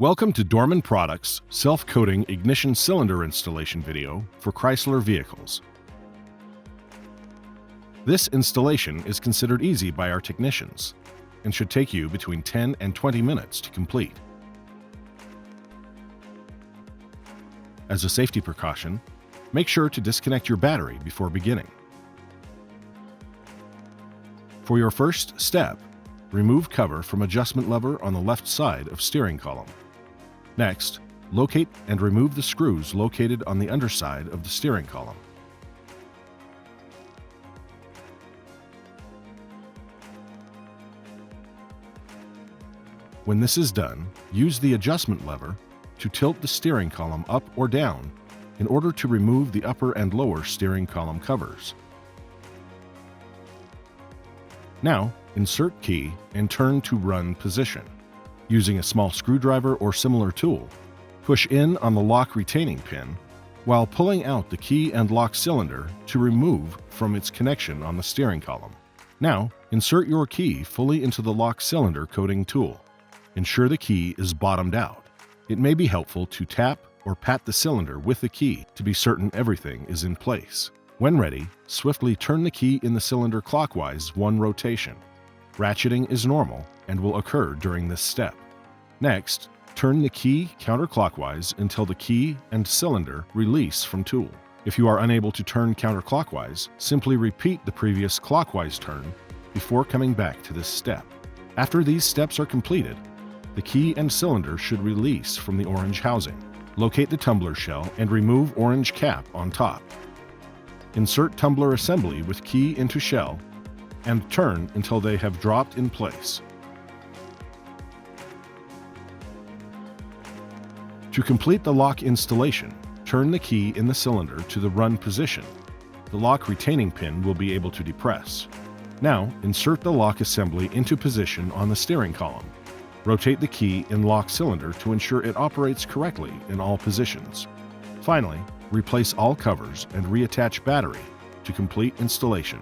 Welcome to Dorman Products self-coating ignition cylinder installation video for Chrysler vehicles. This installation is considered easy by our technicians and should take you between 10 and 20 minutes to complete. As a safety precaution, make sure to disconnect your battery before beginning. For your first step, remove cover from adjustment lever on the left side of steering column. Next, locate and remove the screws located on the underside of the steering column. When this is done, use the adjustment lever to tilt the steering column up or down in order to remove the upper and lower steering column covers. Now, insert key and turn to run position. Using a small screwdriver or similar tool, push in on the lock retaining pin while pulling out the key and lock cylinder to remove from its connection on the steering column. Now, insert your key fully into the lock cylinder coating tool. Ensure the key is bottomed out. It may be helpful to tap or pat the cylinder with the key to be certain everything is in place. When ready, swiftly turn the key in the cylinder clockwise one rotation. Ratcheting is normal and will occur during this step. Next, turn the key counterclockwise until the key and cylinder release from tool. If you are unable to turn counterclockwise, simply repeat the previous clockwise turn before coming back to this step. After these steps are completed, the key and cylinder should release from the orange housing. Locate the tumbler shell and remove orange cap on top. Insert tumbler assembly with key into shell and turn until they have dropped in place. To complete the lock installation, turn the key in the cylinder to the run position. The lock retaining pin will be able to depress. Now, insert the lock assembly into position on the steering column. Rotate the key in lock cylinder to ensure it operates correctly in all positions. Finally, replace all covers and reattach battery to complete installation.